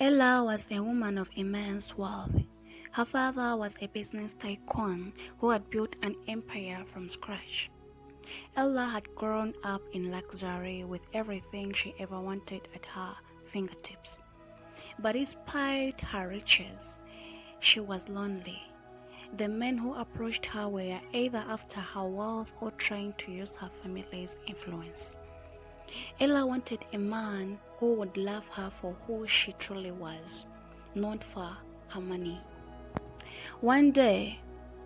Ella was a woman of immense wealth. Her father was a business tycoon who had built an empire from scratch. Ella had grown up in luxury with everything she ever wanted at her fingertips. But despite her riches, she was lonely. The men who approached her were either after her wealth or trying to use her family's influence. Ella wanted a man who would love her for who she truly was, not for her money. One day,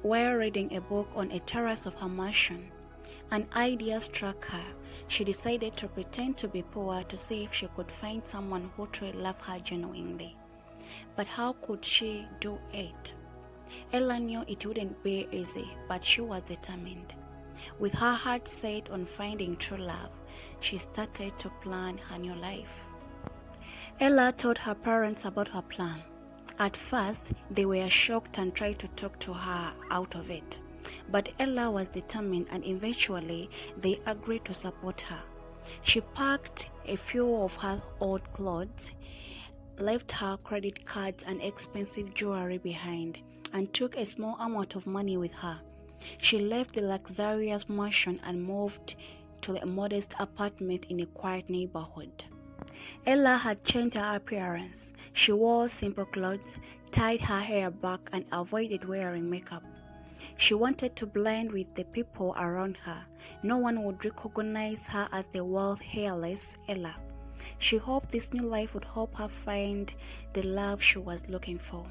while reading a book on a terrace of her mansion, an idea struck her. She decided to pretend to be poor to see if she could find someone who truly loved her genuinely. But how could she do it? Ella knew it wouldn't be easy, but she was determined. With her heart set on finding true love, she started to plan her new life. Ella told her parents about her plan. At first, they were shocked and tried to talk to her out of it. But Ella was determined, and eventually they agreed to support her. She packed a few of her old clothes, left her credit cards and expensive jewelry behind, and took a small amount of money with her. She left the luxurious mansion and moved to a modest apartment in a quiet neighborhood. Ella had changed her appearance. She wore simple clothes, tied her hair back, and avoided wearing makeup. She wanted to blend with the people around her. No one would recognize her as the wild, hairless Ella. She hoped this new life would help her find the love she was looking for.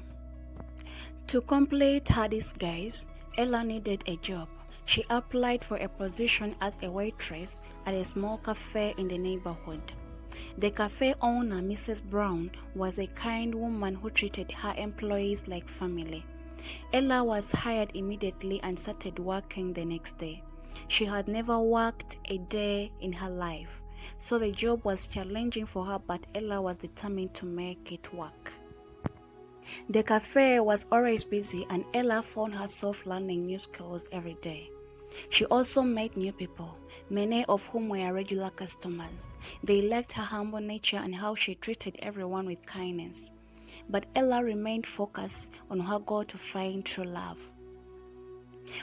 To complete her disguise, Ella needed a job. She applied for a position as a waitress at a small cafe in the neighborhood. The cafe owner, Mrs. Brown, was a kind woman who treated her employees like family. Ella was hired immediately and started working the next day. She had never worked a day in her life, so the job was challenging for her, but Ella was determined to make it work. The cafe was always busy, and Ella found herself learning new skills every day. She also met new people, many of whom were regular customers. They liked her humble nature and how she treated everyone with kindness. But Ella remained focused on her goal to find true love.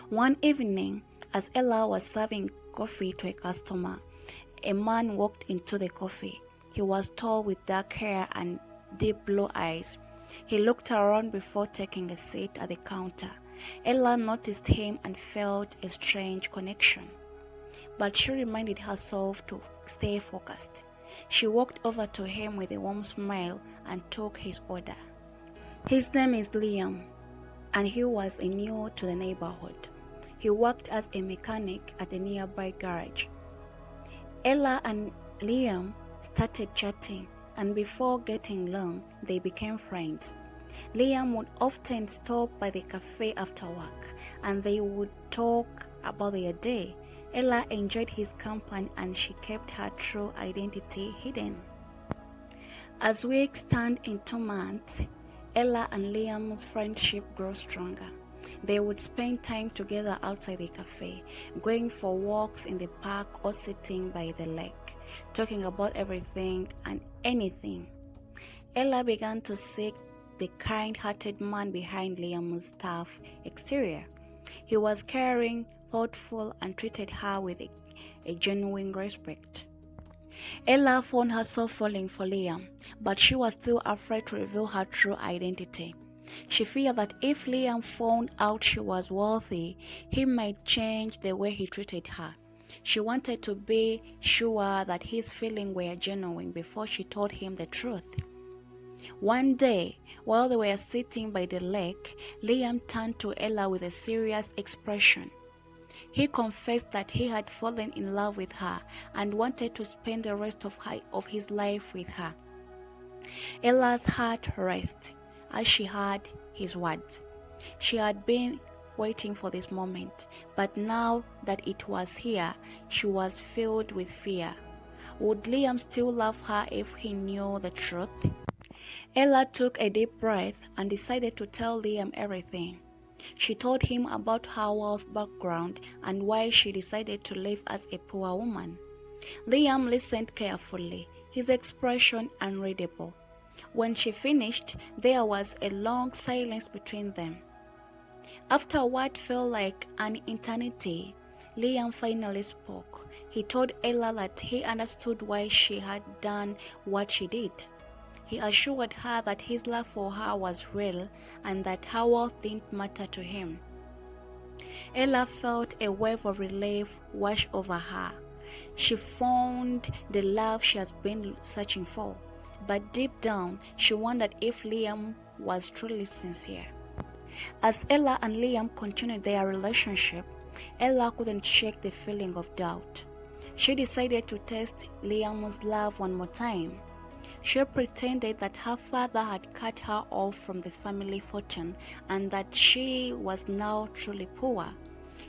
One evening, as Ella was serving coffee to a customer, a man walked into the coffee. He was tall with dark hair and deep blue eyes. He looked around before taking a seat at the counter. Ella noticed him and felt a strange connection, but she reminded herself to stay focused. She walked over to him with a warm smile and took his order. His name is Liam, and he was new to the neighborhood. He worked as a mechanic at a nearby garage. Ella and Liam started chatting, and before getting long, they became friends. Liam would often stop by the cafe after work, and they would talk about their day. Ella enjoyed his company, and she kept her true identity hidden. As weeks turned into months, Ella and Liam's friendship grew stronger. They would spend time together outside the cafe, going for walks in the park or sitting by the lake, talking about everything and anything. Ella began to seek the kind-hearted man behind Liam's tough exterior. He was caring, thoughtful, and treated her with a genuine respect. Ella found herself falling for Liam, but she was still afraid to reveal her true identity. She feared that if Liam found out she was wealthy, he might change the way he treated her. She wanted to be sure that his feelings were genuine before she told him the truth. One day, while they were sitting by the lake, Liam turned to Ella with a serious expression. He confessed that he had fallen in love with her and wanted to spend the rest of his life with her. Ella's heart raced as she heard his words. She had been waiting for this moment, but now that it was here, she was filled with fear. Would Liam still love her if he knew the truth? Ella took a deep breath and decided to tell Liam everything. She told him about her wealth background and why she decided to live as a poor woman. Liam listened carefully, his expression unreadable. When she finished, there was a long silence between them. After what felt like an eternity, Liam finally spoke. He told Ella that he understood why she had done what she did. He assured her that his love for her was real and that her worth didn't matter to him. Ella felt a wave of relief wash over her. She found the love she has been searching for, but deep down she wondered if Liam was truly sincere. As Ella and Liam continued their relationship, Ella couldn't shake the feeling of doubt. She decided to test Liam's love one more time. She pretended that her father had cut her off from the family fortune and that she was now truly poor.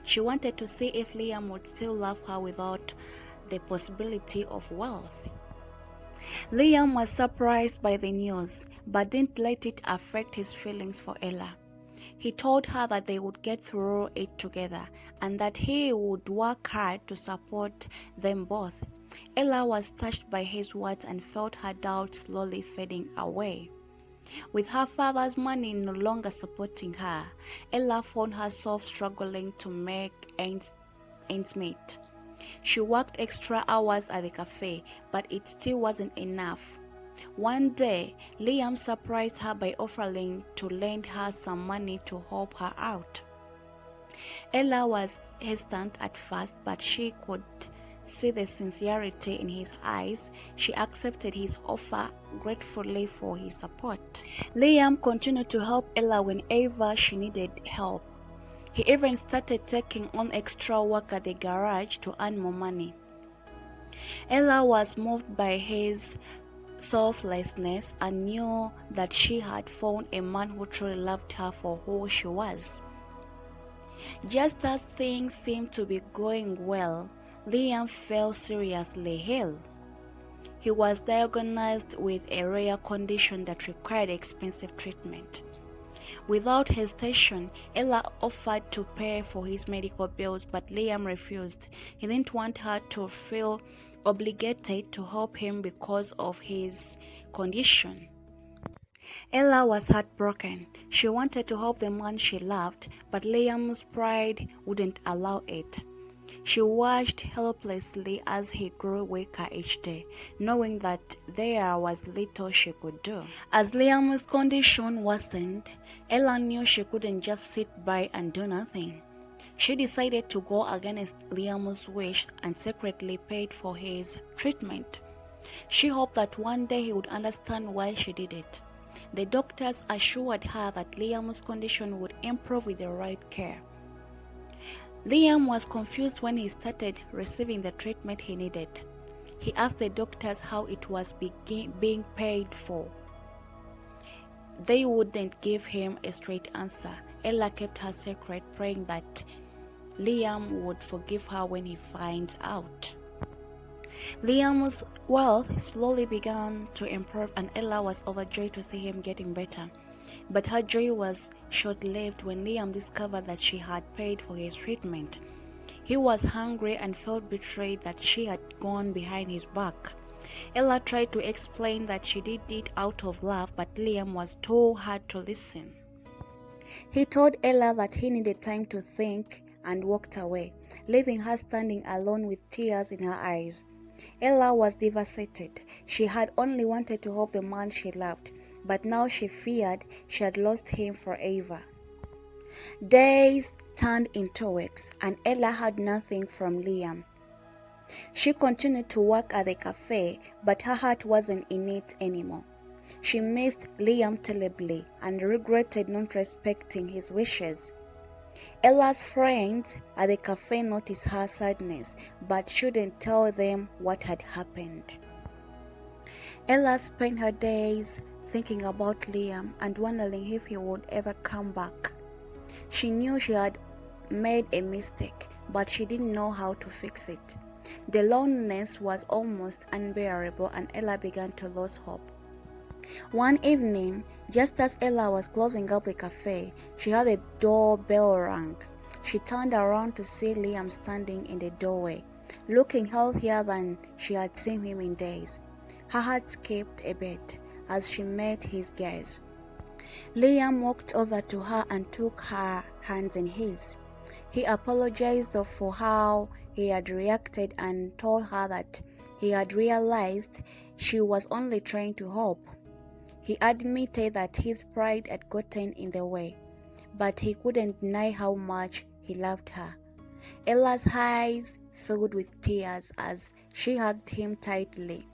She wanted to see if Liam would still love her without the possibility of wealth. Liam was surprised by the news, but didn't let it affect his feelings for Ella. He told her that they would get through it together and that he would work hard to support them both. Ella was touched by his words and felt her doubts slowly fading away. With her father's money no longer supporting her, Ella found herself struggling to make ends meet. She worked extra hours at the cafe, but it still wasn't enough. One day, Liam surprised her by offering to lend her some money to help her out. Ella was hesitant at first, but she could see the sincerity in his eyes. She accepted his offer gratefully for his support. Liam continued to help Ella whenever she needed help. He even started taking on extra work at the garage to earn more money. Ella was moved by his selflessness and knew that she had found a man who truly loved her for who she was. Just as things seemed to be going well, Liam fell seriously ill. He was diagnosed with a rare condition that required expensive treatment. Without hesitation, Ella offered to pay for his medical bills, but Liam refused. He didn't want her to feel obligated to help him because of his condition. Ella was heartbroken. She wanted to help the man she loved, but Liam's pride wouldn't allow it. She watched helplessly as he grew weaker each day, knowing that there was little she could do. As Liam's condition worsened, Ella knew she couldn't just sit by and do nothing. She decided to go against Liam's wish and secretly paid for his treatment. She hoped that one day he would understand why she did it. The doctors assured her that Liam's condition would improve with the right care. Liam was confused when he started receiving the treatment he needed. He asked the doctors how it was being paid for. They wouldn't give him a straight answer. Ella kept her secret, praying that Liam would forgive her when he finds out. Liam's wealth slowly began to improve and Ella was overjoyed to see him getting better. But her joy was short-lived when Liam discovered that she had paid for his treatment. He was hungry and felt betrayed that she had gone behind his back. Ella tried to explain that she did it out of love, but Liam was too hard to listen. He told Ella that he needed time to think and walked away, leaving her standing alone with tears in her eyes. Ella was devastated. She had only wanted to help the man she loved, but now she feared she had lost him forever. Days turned into weeks, and Ella had nothing from Liam. She continued to work at the cafe, but her heart wasn't in it anymore. She missed Liam terribly and regretted not respecting his wishes. Ella's friends at the cafe noticed her sadness, but shouldn't tell them what had happened. Ella spent her days thinking about Liam and wondering if he would ever come back. She knew she had made a mistake, but she didn't know how to fix it. The loneliness was almost unbearable and Ella began to lose hope. One evening, just as Ella was closing up the cafe, she heard the doorbell ring. She turned around to see Liam standing in the doorway, looking healthier than she had seen him in days. Her heart skipped a beat. as she met his gaze. Liam walked over to her and took her hands in his. He apologized for how he had reacted and told her that he had realized she was only trying to help. He admitted that his pride had gotten in the way, but he couldn't deny how much he loved her. Ella's eyes filled with tears as she hugged him tightly,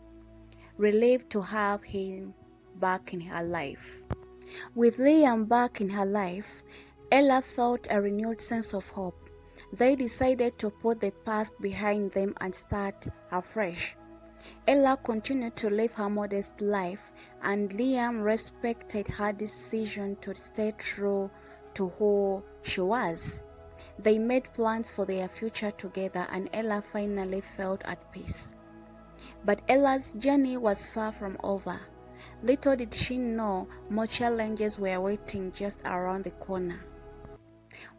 relieved to have him back in her life. With Liam back in her life, Ella felt a renewed sense of hope. They decided to put the past behind them and start afresh. Ella continued to live her modest life, and Liam respected her decision to stay true to who she was. They made plans for their future together, and Ella finally felt at peace. But Ella's journey was far from over. Little did she know more challenges were waiting just around the corner.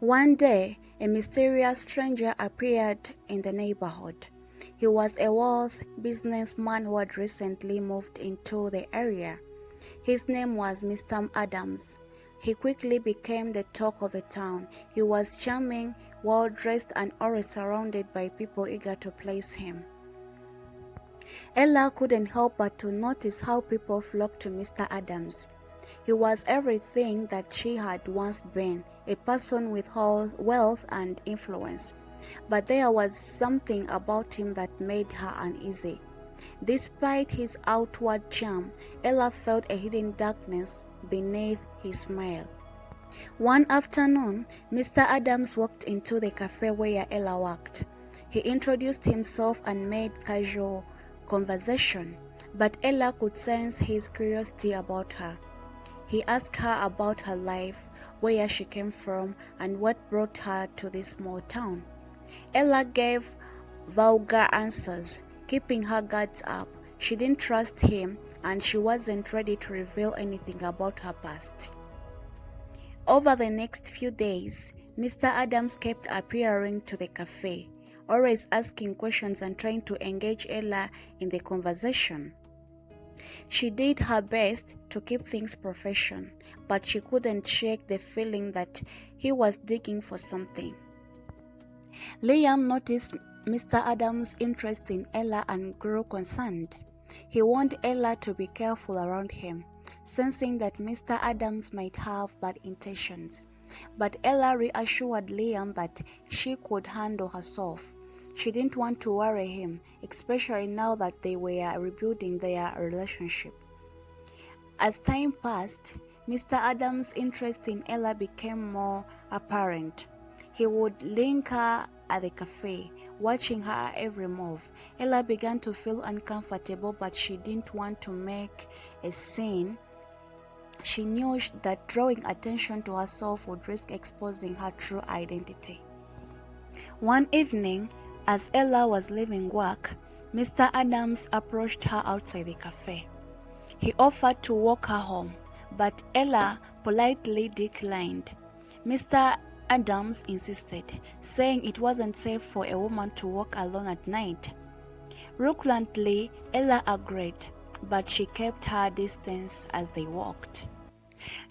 One day, a mysterious stranger appeared in the neighborhood. He was a wealthy businessman who had recently moved into the area. His name was Mr. Adams. He quickly became the talk of the town. He was charming, well-dressed, and always surrounded by people eager to please him. Ella couldn't help but to notice how people flocked to Mr. Adams. He was everything that she had once been, a person with wealth and influence. But there was something about him that made her uneasy. Despite his outward charm, Ella felt a hidden darkness beneath his smile. One afternoon, Mr. Adams walked into the cafe where Ella worked. He introduced himself and made casual conversation, but Ella could sense his curiosity about her. He asked her about her life, where she came from, and what brought her to this small town. Ella gave vulgar answers, keeping her guards up. She didn't trust him, and she wasn't ready to reveal anything about her past. Over the next few days, Mr. Adams kept appearing to the cafe, always asking questions and trying to engage Ella in the conversation. She did her best to keep things professional, but she couldn't shake the feeling that he was digging for something. Liam noticed Mr. Adams' interest in Ella and grew concerned. He warned Ella to be careful around him, sensing that Mr. Adams might have bad intentions. But Ella reassured Liam that she could handle herself. She didn't want to worry him, especially now that they were rebuilding their relationship. As time passed, Mr. Adams' interest in Ella became more apparent. He would linger at the cafe, watching her every move. Ella began to feel uncomfortable, but she didn't want to make a scene. She knew that drawing attention to herself would risk exposing her true identity. One evening, as Ella was leaving work, Mr. Adams approached her outside the cafe. He offered to walk her home, but Ella politely declined. Mr. Adams insisted, saying it wasn't safe for a woman to walk alone at night. Reluctantly, Ella agreed, but she kept her distance as they walked.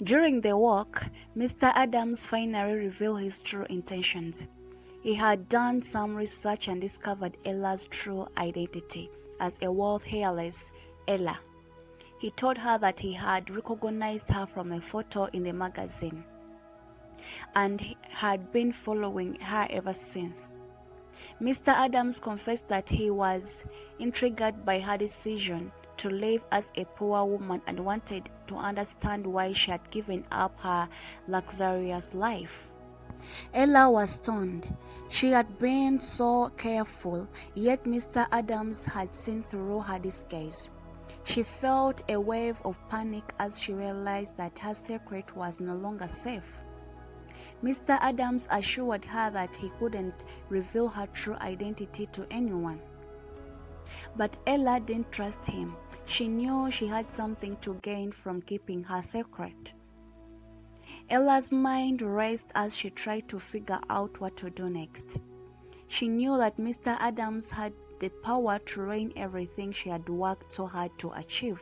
During the walk, Mr. Adams finally revealed his true intentions. He had done some research and discovered Ella's true identity as a hairless Ella. He told her that he had recognized her from a photo in the magazine and had been following her ever since. Mr. Adams confessed that he was intrigued by her decision to live as a poor woman and wanted to understand why she had given up her luxurious life. Ella was stunned. She had been so careful, yet Mr. Adams had seen through her disguise. She felt a wave of panic as she realized that her secret was no longer safe. Mr. Adams assured her that he couldn't reveal her true identity to anyone. But Ella didn't trust him. She knew she had something to gain from keeping her secret. Ella's mind raced as she tried to figure out what to do next. She knew that Mr. Adams had the power to ruin everything she had worked so hard to achieve.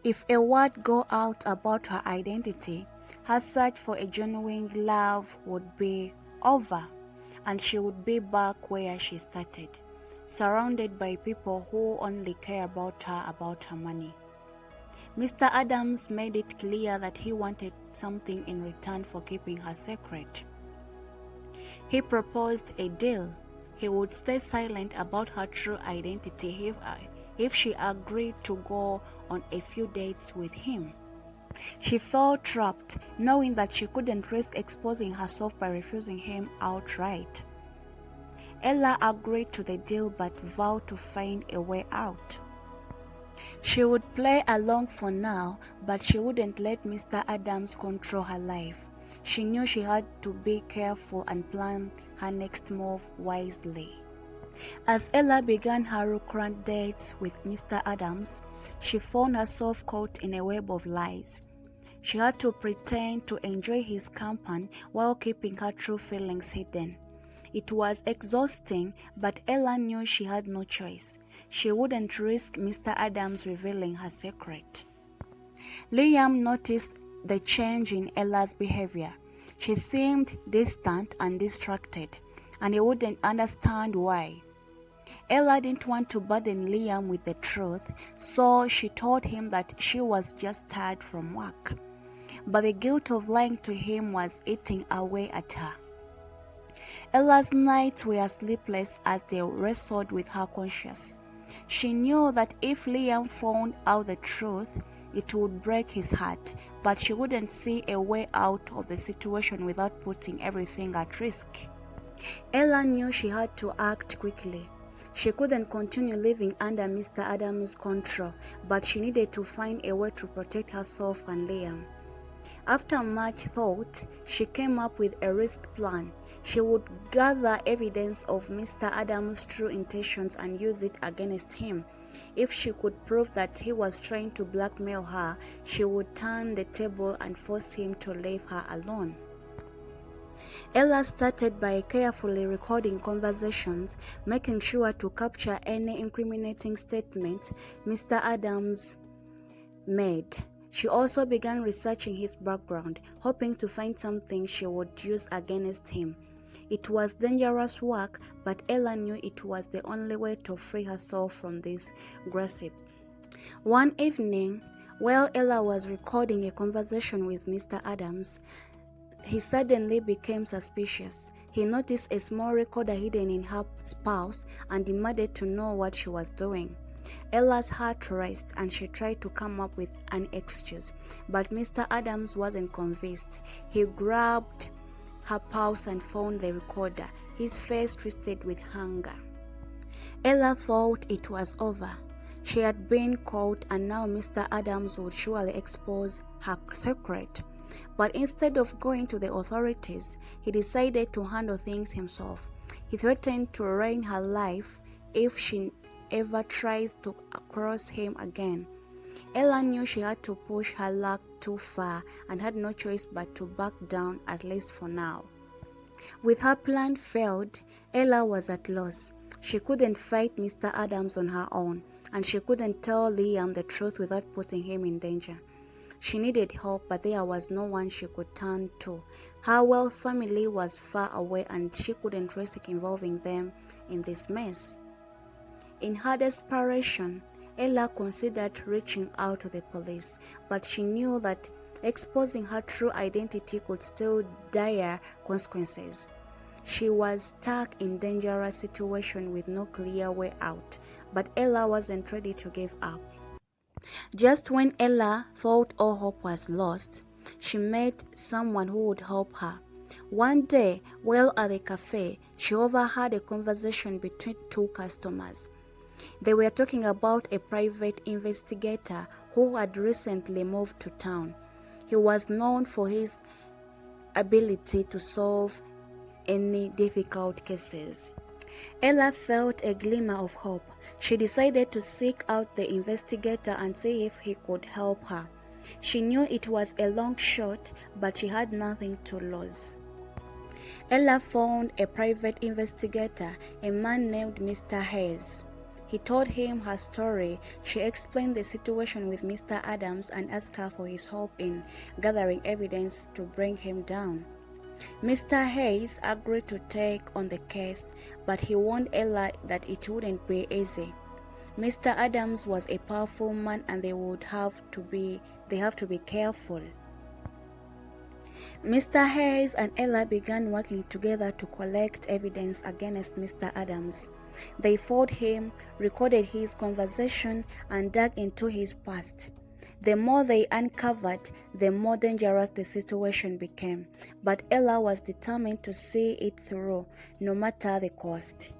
If a word got out about her identity, her search for a genuine love would be over, and she would be back where she started, surrounded by people who only care about her money. Mr. Adams made it clear that he wanted something in return for keeping her secret. He proposed a deal. He would stay silent about her true identity if she agreed to go on a few dates with him. She felt trapped, knowing that she couldn't risk exposing herself by refusing him outright. Ella agreed to the deal but vowed to find a way out. She would play along for now, but she wouldn't let Mr. Adams control her life. She knew she had to be careful and plan her next move wisely. As Ella began her recurrent dates with Mr. Adams, she found herself caught in a web of lies. She had to pretend to enjoy his company while keeping her true feelings hidden. It was exhausting, but Ella knew she had no choice. She wouldn't risk Mr. Adams revealing her secret. Liam noticed the change in Ella's behavior. She seemed distant and distracted, and he wouldn't understand why. Ella didn't want to burden Liam with the truth, so she told him that she was just tired from work. But the guilt of lying to him was eating away at her. Ella's nights were sleepless as they wrestled with her conscience. She knew that if Liam found out the truth, it would break his heart, but she wouldn't see a way out of the situation without putting everything at risk. Ella knew she had to act quickly. She couldn't continue living under Mr. Adams' control, but she needed to find a way to protect herself and Liam. After much thought, she came up with a risk plan. She would gather evidence of Mr. Adams' true intentions and use it against him. If she could prove that he was trying to blackmail her, she would turn the table and force him to leave her alone. Ella started by carefully recording conversations, making sure to capture any incriminating statements Mr. Adams made. She also began researching his background, hoping to find something she would use against him. It was dangerous work, but Ella knew it was the only way to free herself from this gossip. One evening, while Ella was recording a conversation with Mr. Adams, he suddenly became suspicious. He noticed a small recorder hidden in her purse and demanded to know what she was doing. Ella's heart raced and she tried to come up with an excuse, but Mr. Adams wasn't convinced. He grabbed her purse and found the recorder, his face twisted with anger. Ella thought it was over. She had been caught and now Mr. Adams would surely expose her secret. But instead of going to the authorities, he decided to handle things himself. He threatened to ruin her life if she ever tries to cross him again. Ella knew she had to push her luck too far and had no choice but to back down, at least for now. With her plan failed, Ella was at loss. She couldn't fight Mr. Adams on her own, and she couldn't tell Liam the truth without putting him in danger. She needed help, but there was no one she could turn to. Her Wells family was far away and she couldn't risk involving them in this mess. In her desperation, Ella considered reaching out to the police, but she knew that exposing her true identity could still dire consequences. She was stuck in a dangerous situation with no clear way out, but Ella wasn't ready to give up. Just when Ella thought all hope was lost, she met someone who would help her. One day, while at the cafe, she overheard a conversation between two customers. They were talking about a private investigator who had recently moved to town. He was known for his ability to solve any difficult cases. Ella felt a glimmer of hope. She decided to seek out the investigator and see if he could help her. She knew it was a long shot, but she had nothing to lose. Ella found a private investigator, a man named Mr. Hayes. He told him her story. She explained the situation with Mr. Adams and asked her for his help in gathering evidence to bring him down. Mr. Hayes agreed to take on the case, but he warned Ella that it wouldn't be easy. Mr. Adams was a powerful man and they have to be careful. Mr. Hayes and Ella began working together to collect evidence against Mr. Adams. They followed him, recorded his conversation, and dug into his past. The more they uncovered, the more dangerous the situation became, but Ella was determined to see it through, no matter the cost.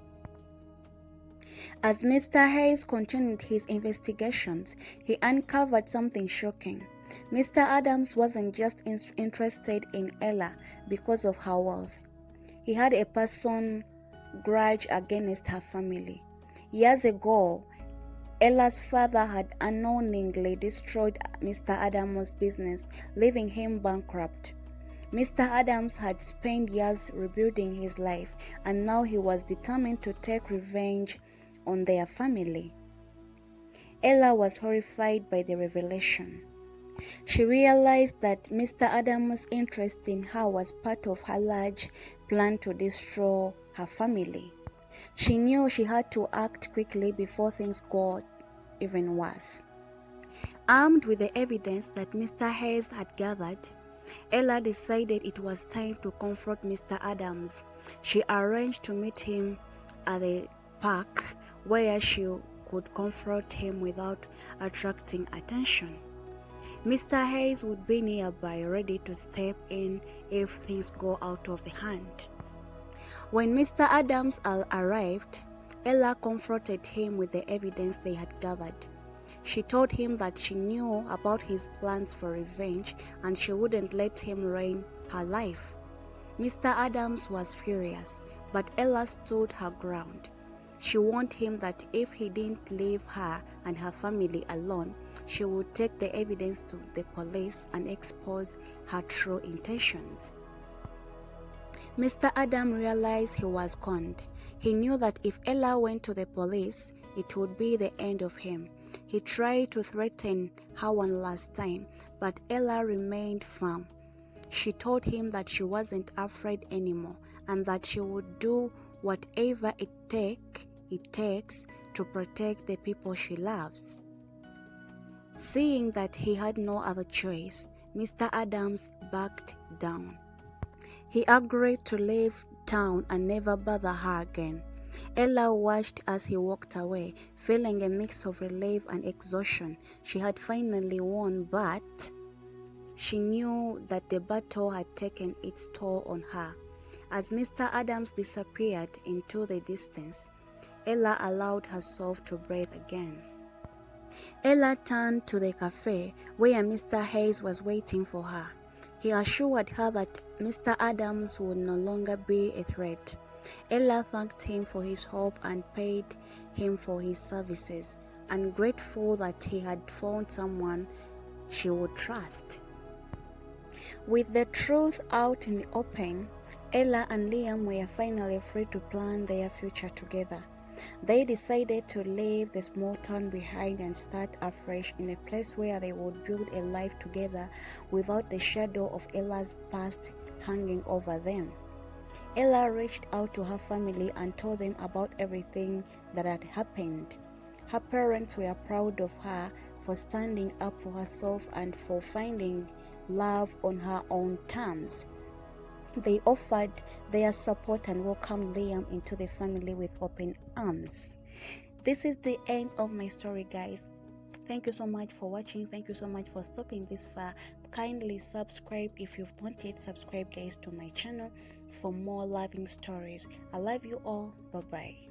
As Mr. Hayes continued his investigations, he uncovered something shocking. Mr. Adams wasn't just interested in Ella because of her wealth. He had a personal grudge against her family. Years ago, Ella's father had unknowingly destroyed Mr. Adams' business, leaving him bankrupt. Mr. Adams had spent years rebuilding his life, and now he was determined to take revenge on their family. Ella was horrified by the revelation. She realized that Mr. Adams' interest in her was part of her large plan to destroy her family. She knew she had to act quickly before things got even worse. Armed with the evidence that Mr. Hayes had gathered, Ella decided it was time to confront Mr. Adams. She arranged to meet him at the park where she could confront him without attracting attention. Mr. Hayes would be nearby, ready to step in if things go out of the hand. When Mr. Adams arrived, Ella confronted him with the evidence they had gathered. She told him that she knew about his plans for revenge and she wouldn't let him ruin her life. Mr. Adams was furious, but Ella stood her ground. She warned him that if he didn't leave her and her family alone, she would take the evidence to the police and expose her true intentions. Mr. Adam realized he was conned. He knew that if Ella went to the police, it would be the end of him. He tried to threaten her one last time, but Ella remained firm. She told him that she wasn't afraid anymore and that she would do whatever it takes to protect the people she loves. Seeing that he had no other choice, Mr. Adams backed down. He agreed to leave town and never bother her again. Ella watched as he walked away, feeling a mix of relief and exhaustion. She had finally won, but she knew that the battle had taken its toll on her. As Mr. Adams disappeared into the distance, Ella allowed herself to breathe again. Ella turned to the cafe where Mr. Hayes was waiting for her. He assured her that Mr. Adams would no longer be a threat. Ella thanked him for his help and paid him for his services, and grateful that he had found someone she would trust. With the truth out in the open, Ella and Liam were finally free to plan their future together. They decided to leave the small town behind and start afresh in a place where they would build a life together without the shadow of Ella's past hanging over them. Ella reached out to her family and told them about everything that had happened. Her parents were proud of her for standing up for herself and for finding love on her own terms. They offered their support and welcomed Liam into the family with open arms. This is the end of my story, guys. Thank you so much for watching. Thank you so much for stopping this far. Kindly subscribe if you've not yet subscribed, guys, to my channel for more loving stories. I love you all. Bye bye.